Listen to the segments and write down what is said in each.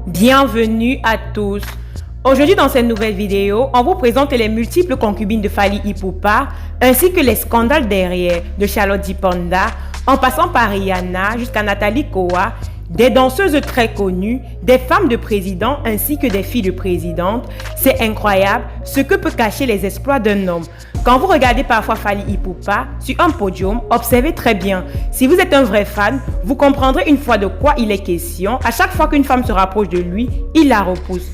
Bienvenue à tous. Aujourd'hui dans cette nouvelle vidéo, on vous présente les multiples concubines de Fally Ipupa ainsi que les scandales derrière de Charlotte Dipanda en passant par Rihanna jusqu'à Nathalie Koa, des danseuses très connues, des femmes de présidents ainsi que des filles de présidentes. C'est incroyable ce que peut cacher les exploits d'un homme. Quand vous regardez parfois Fally Ipupa sur un podium, observez très bien. Si vous êtes un vrai fan, vous comprendrez une fois de quoi il est question. À chaque fois qu'une femme se rapproche de lui, il la repousse.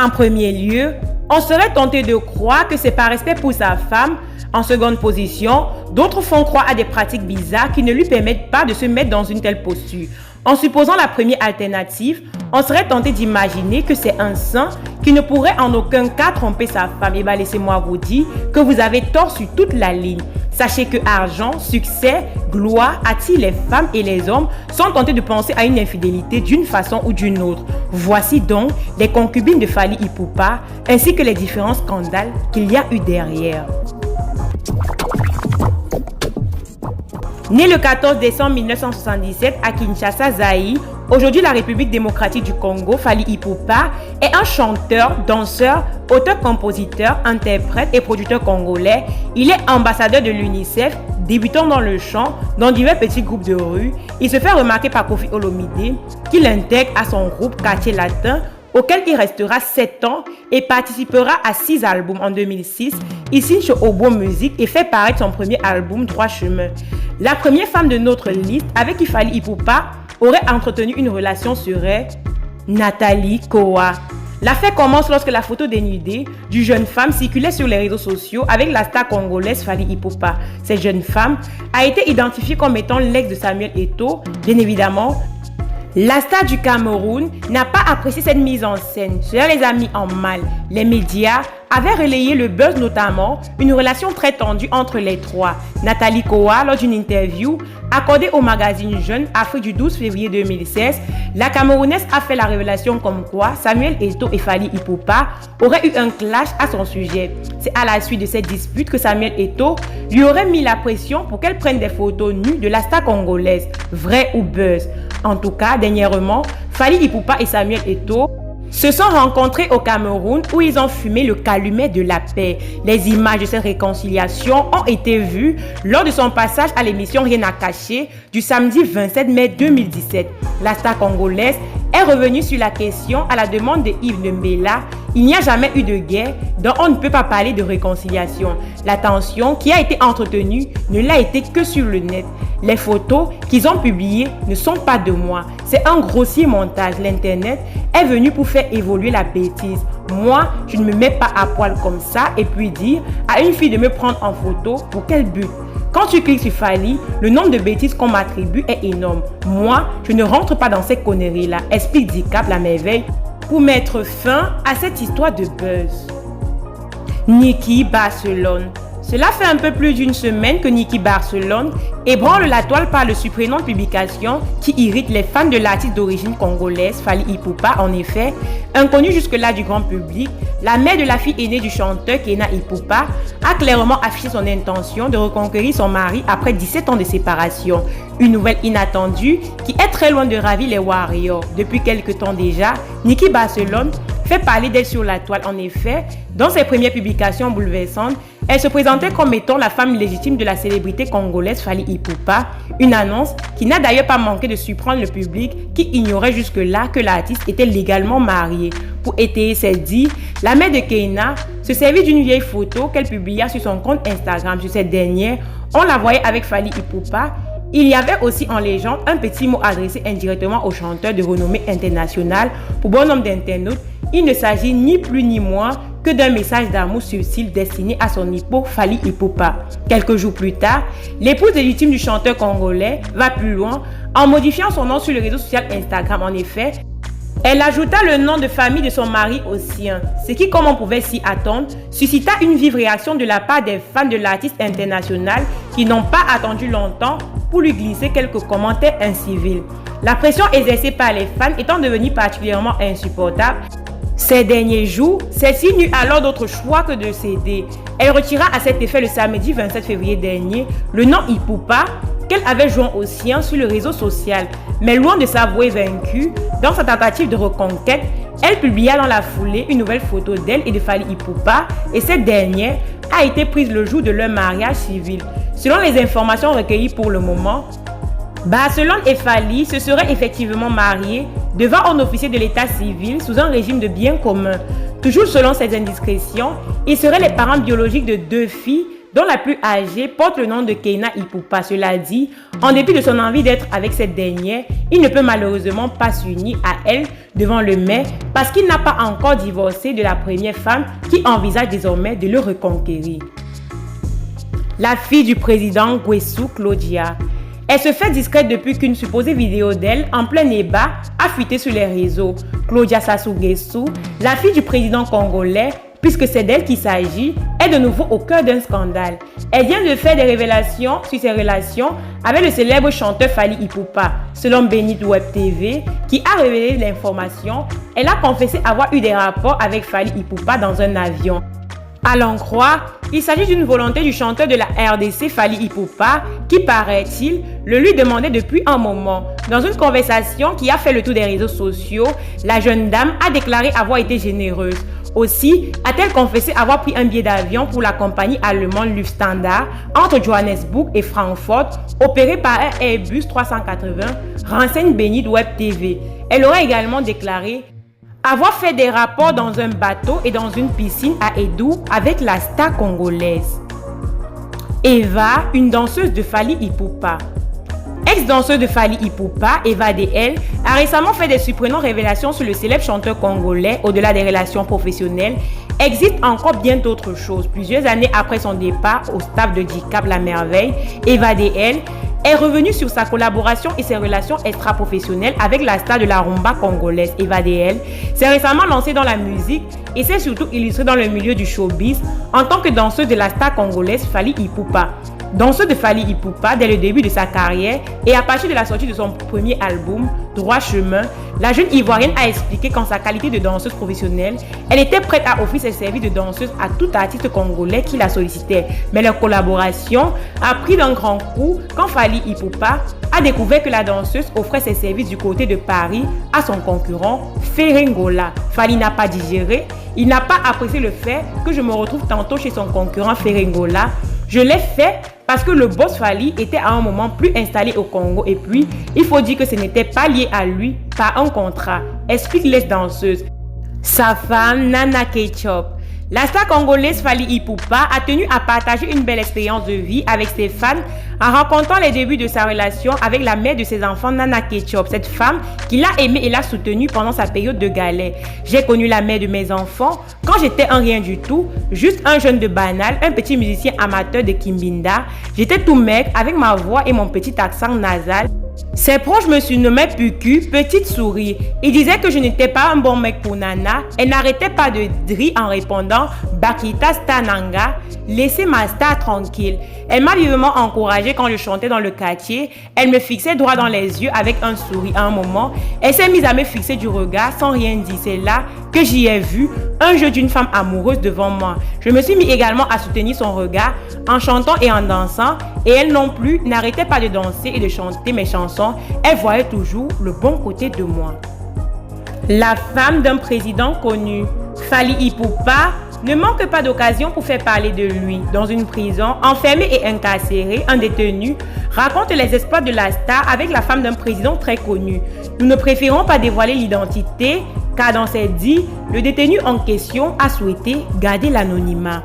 En premier lieu, on serait tenté de croire que c'est par respect pour sa femme. En seconde position, d'autres font croire à des pratiques bizarres qui ne lui permettent pas de se mettre dans une telle posture. En supposant la première alternative, on serait tenté d'imaginer que c'est un saint qui ne pourrait en aucun cas tromper sa femme. Et bien laissez-moi vous dire que vous avez tort sur toute la ligne. Sachez que argent, succès, gloire attirent les femmes et les hommes sans tenter de penser à une infidélité d'une façon ou d'une autre. Voici donc les concubines de Fally Ipupa ainsi que les différents scandales qu'il y a eu derrière. Né le 14 décembre 1977 à Kinshasa, Zaïre, aujourd'hui la République démocratique du Congo, Fally Ipupa est un chanteur, danseur, auteur-compositeur, interprète et producteur congolais. Il est ambassadeur de l'UNICEF, débutant dans le chant, dans divers petits groupes de rue. Il se fait remarquer par Koffi Olomide, qui l'intègre à son groupe Quartier Latin, auquel il restera 7 ans et participera à 6 albums en 2006. Il signe chez Obo Music et fait paraître son premier album Droit Chemin. La première femme de notre liste avec qui Fally Ipupa aurait entretenu une relation serait Nathalie Koa. L'affaire commence lorsque la photo dénudée du jeune femme circulait sur les réseaux sociaux avec la star congolaise Fally Ipupa. Cette jeune femme a été identifiée comme étant l'ex de Samuel Eto'o, bien évidemment. La star du Cameroun n'a pas apprécié cette mise en scène. Cela les a mis en mal. Les médias avaient relayé le buzz, notamment une relation très tendue entre les trois. Nathalie Koa, lors d'une interview accordée au magazine Jeune Afrique du 12 février 2016, la Camerounaise a fait la révélation comme quoi Samuel Eto'o et Fally Ipupa auraient eu un clash à son sujet. C'est à la suite de cette dispute que Samuel Eto'o lui aurait mis la pression pour qu'elle prenne des photos nues de la star congolaise. Vrai ou buzz? En tout cas, dernièrement, Fally Ipupa et Samuel Eto'o se sont rencontrés au Cameroun où ils ont fumé le calumet de la paix. Les images de cette réconciliation ont été vues lors de son passage à l'émission Rien à cacher du samedi 27 mai 2017. La star congolaise est revenue sur la question à la demande de Yves Nembela. Il n'y a jamais eu de guerre, donc on ne peut pas parler de réconciliation. La tension qui a été entretenue ne l'a été que sur le net. Les photos qu'ils ont publiées ne sont pas de moi. C'est un grossier montage. L'Internet est venu pour faire évoluer la bêtise. Moi, je ne me mets pas à poil comme ça et puis dire à une fille de me prendre en photo pour quel but? Quand tu cliques sur Fally, le nombre de bêtises qu'on m'attribue est énorme. Moi, je ne rentre pas dans ces conneries-là, explique Dicap la merveille pour mettre fin à cette histoire de buzz. Niki Barcelone. Cela fait un peu plus d'une semaine que Niki Barcelone ébranle la toile par de surprenantes publications qui irritent les fans de l'artiste d'origine congolaise Fally Ipupa. En effet, inconnue jusque-là du grand public, la mère de la fille aînée du chanteur Kena Ipupa a clairement affiché son intention de reconquérir son mari après 17 ans de séparation. Une nouvelle inattendue qui est très loin de ravir les Warriors. Depuis quelque temps déjà, Niki Barcelone fait parler d'elle sur la toile. En effet, dans ses premières publications bouleversantes, elle se présentait comme étant la femme légitime de la célébrité congolaise Fally Ipupa, une annonce qui n'a d'ailleurs pas manqué de surprendre le public qui ignorait jusque-là que l'artiste était légalement mariée. Pour étayer ses dires, la mère de Kena se servit d'une vieille photo qu'elle publia sur son compte Instagram. Sur cette dernière, on la voyait avec Fally Ipupa. Il y avait aussi en légende un petit mot adressé indirectement au chanteur de renommée internationale. Pour bon nombre d'internautes, il ne s'agit ni plus ni moins que d'un message d'amour subtil destiné à son époux Fally Ipupa. Quelques jours plus tard, l'épouse légitime du chanteur congolais va plus loin en modifiant son nom sur le réseau social Instagram. En effet, elle ajouta le nom de famille de son mari au sien, ce qui, comme on pouvait s'y attendre, suscita une vive réaction de la part des fans de l'artiste international qui n'ont pas attendu longtemps pour lui glisser quelques commentaires incivils. La pression exercée par les fans étant devenue particulièrement insupportable, ces derniers jours, celle-ci n'eut alors d'autre choix que de céder. Elle retira à cet effet le samedi 27 février dernier le nom Ipupa qu'elle avait joint au sien sur le réseau social. Mais loin de s'avouer vaincue, dans sa tentative de reconquête, elle publia dans la foulée une nouvelle photo d'elle et de Fally Ipupa et cette dernière a été prise le jour de leur mariage civil. Selon les informations recueillies pour le moment, Barcelone et Fally se seraient effectivement mariés devant un officier de l'état civil sous un régime de biens communs. Toujours selon ces indiscrétions, ils seraient les parents biologiques de 2 filles dont la plus âgée porte le nom de Keïna Ipupa. Cela dit, en dépit de son envie d'être avec cette dernière, il ne peut malheureusement pas s'unir à elle devant le maire parce qu'il n'a pas encore divorcé de la première femme qui envisage désormais de le reconquérir. La fille du président Nguessu, Claudia. Elle se fait discrète depuis qu'une supposée vidéo d'elle en plein débat a fuité sur les réseaux. Claudia Sassou Nguessu, la fille du président congolais, puisque c'est d'elle qu'il s'agit, est de nouveau au cœur d'un scandale. Elle vient de faire des révélations sur ses relations avec le célèbre chanteur Fally Ipupa. Selon Benit Web TV, qui a révélé l'information, elle a confessé avoir eu des rapports avec Fally Ipupa dans un avion. À l'en croire, il s'agit d'une volonté du chanteur de la RDC Fally Ipupa qui, paraît-il, le lui demandait depuis un moment. Dans une conversation qui a fait le tour des réseaux sociaux, la jeune dame a déclaré avoir été généreuse. Aussi, a-t-elle confessé avoir pris un billet d'avion pour la compagnie allemande Lufthansa entre Johannesburg et Francfort, opéré par un Airbus 380, renseigne Benit Web TV. Elle aurait également déclaré avoir fait des rapports dans un bateau et dans une piscine à Edou avec la star congolaise. Eva, une danseuse de Fally Ipupa. Ex-danseuse de Fally Ipupa, Eva DL, a récemment fait des surprenantes révélations sur le célèbre chanteur congolais. Au-delà des relations professionnelles, existe encore bien d'autres choses. Plusieurs années après son départ au staff de DJCAP La Merveille, Eva DL est revenue sur sa collaboration et ses relations extra-professionnelles avec la star de la rumba congolaise. Eva DL s'est récemment lancée dans la musique et s'est surtout illustrée dans le milieu du showbiz en tant que danseuse de la star congolaise Fally Ipupa. Danseuse de Fally Ipupa dès le début de sa carrière et à partir de la sortie de son premier album, Droit Chemin, la jeune Ivoirienne a expliqué qu'en sa qualité de danseuse professionnelle, elle était prête à offrir ses services de danseuse à tout artiste congolais qui la sollicitait. Mais leur collaboration a pris d'un grand coup quand Fally Ipupa a découvert que la danseuse offrait ses services du côté de Paris à son concurrent Ferrengola. Fally n'a pas digéré, il n'a pas apprécié le fait que je me retrouve tantôt chez son concurrent Ferrengola. Je l'ai fait parce que le boss Fally était à un moment plus installé au Congo et puis, il faut dire que ce n'était pas lié à lui par un contrat, explique l'ex-danseuse. Sa femme, Nana Ketchup. La star congolaise Fally Ipupa a tenu à partager une belle expérience de vie avec ses fans en racontant les débuts de sa relation avec la mère de ses enfants, Nana Ketchup, cette femme qui l'a aimée et l'a soutenue pendant sa période de galère. J'ai connu la mère de mes enfants quand j'étais un rien du tout, juste un jeune de banal, un petit musicien amateur de Kimbinda. J'étais tout maigre avec ma voix et mon petit accent nasal. Ses proches me surnommaient Puku, petite souris. Ils disaient que je n'étais pas un bon mec pour Nana. Elle n'arrêtait pas de driller en répondant Bakita Stananga, laissez ma star tranquille. Elle m'a vivement encouragée quand je chantais dans le quartier. Elle me fixait droit dans les yeux avec un sourire. À un moment, elle s'est mise à me fixer du regard sans rien dire. C'est là que j'y ai vu un jeu d'une femme amoureuse devant moi. Je me suis mis également à soutenir son regard en chantant et en dansant. Et elle non plus n'arrêtait pas de danser et de chanter mes chansons. Elle voyait toujours le bon côté de moi. La femme d'un président connu, Fally Ipupa, ne manque pas d'occasion pour faire parler de lui. Dans une prison, enfermé et incarcéré, un détenu raconte les exploits de la star avec la femme d'un président très connu. Nous ne préférons pas dévoiler l'identité, car dans ses dits, le détenu en question a souhaité garder l'anonymat.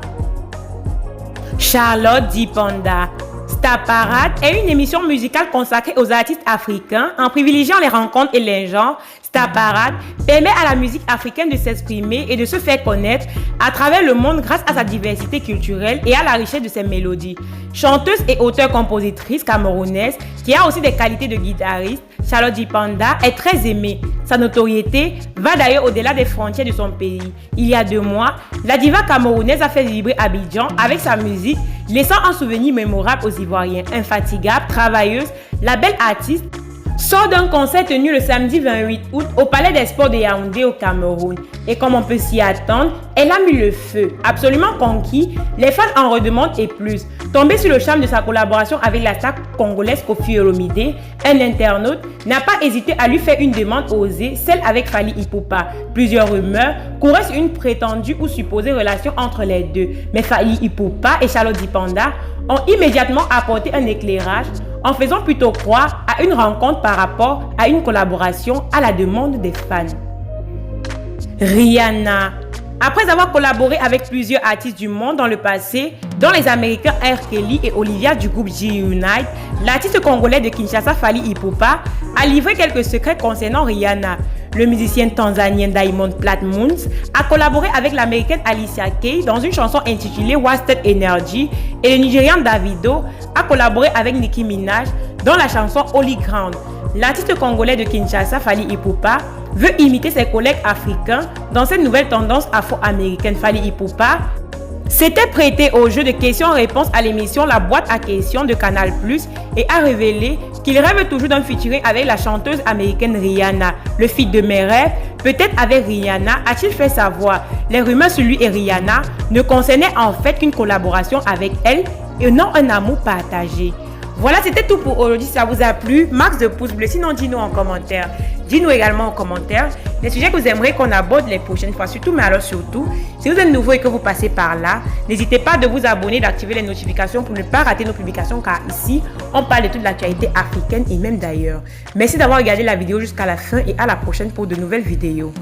Charlotte Dipanda. Star Parade est une émission musicale consacrée aux artistes africains en privilégiant les rencontres et les genres. Star Parade permet à la musique africaine de s'exprimer et de se faire connaître à travers le monde grâce à sa diversité culturelle et à la richesse de ses mélodies. Chanteuse et auteure-compositrice camerounaise qui a aussi des qualités de guitariste, Charlotte Dipanda est très aimée. Sa notoriété va d'ailleurs au-delà des frontières de son pays. Il y a 2 mois, la diva camerounaise a fait vibrer Abidjan avec sa musique, laissant un souvenir mémorable aux Ivoiriens. Infatigable, travailleuse, la belle artiste sort d'un concert tenu le samedi 28 août au Palais des Sports de Yaoundé au Cameroun. Et comme on peut s'y attendre, elle a mis le feu. Absolument conquis, les fans en redemandent et plus. Tombé sur le charme de sa collaboration avec la star congolaise Koffi Olomide, un internaute n'a pas hésité à lui faire une demande osée, celle avec Fally Ipupa. Plusieurs rumeurs couraient sur une prétendue ou supposée relation entre les deux. Mais Fally Ipupa et Charlotte Dipanda ont immédiatement apporté un éclairage en faisant plutôt croire à une rencontre par rapport à une collaboration à la demande des fans. Rihanna. Après avoir collaboré avec plusieurs artistes du monde dans le passé, dont les Américains R. Kelly et Olivia du groupe G-Unite, l'artiste congolais de Kinshasa Fally Ipupa a livré quelques secrets concernant Rihanna. Le musicien tanzanien Diamond Platnumz a collaboré avec l'américaine Alicia Keys dans une chanson intitulée Wasted Energy et le nigérian Davido a collaboré avec Nicki Minaj dans la chanson Holy Ground. L'artiste congolais de Kinshasa Fally Ipupa veut imiter ses collègues africains dans cette nouvelle tendance afro-américaine. Fally Ipupa s'était prêté au jeu de questions-réponses à l'émission La Boîte à questions de Canal+ et a révélé qu'il rêve toujours d'un featuring avec la chanteuse américaine Rihanna. Le feat de mes rêves, peut-être avec Rihanna, a-t-il fait savoir. Les rumeurs sur lui et Rihanna ne concernaient en fait qu'une collaboration avec elle et non un amour partagé. Voilà, c'était tout pour aujourd'hui. Si ça vous a plu, max de pouces bleus. Sinon, dis-nous en commentaire. Dis-nous également en commentaire les sujets que vous aimeriez qu'on aborde les prochaines fois. Surtout, mais alors surtout, si vous êtes nouveau et que vous passez par là, n'hésitez pas de vous abonner, d'activer les notifications pour ne pas rater nos publications, car ici, on parle de toute l'actualité africaine et même d'ailleurs. Merci d'avoir regardé la vidéo jusqu'à la fin et à la prochaine pour de nouvelles vidéos.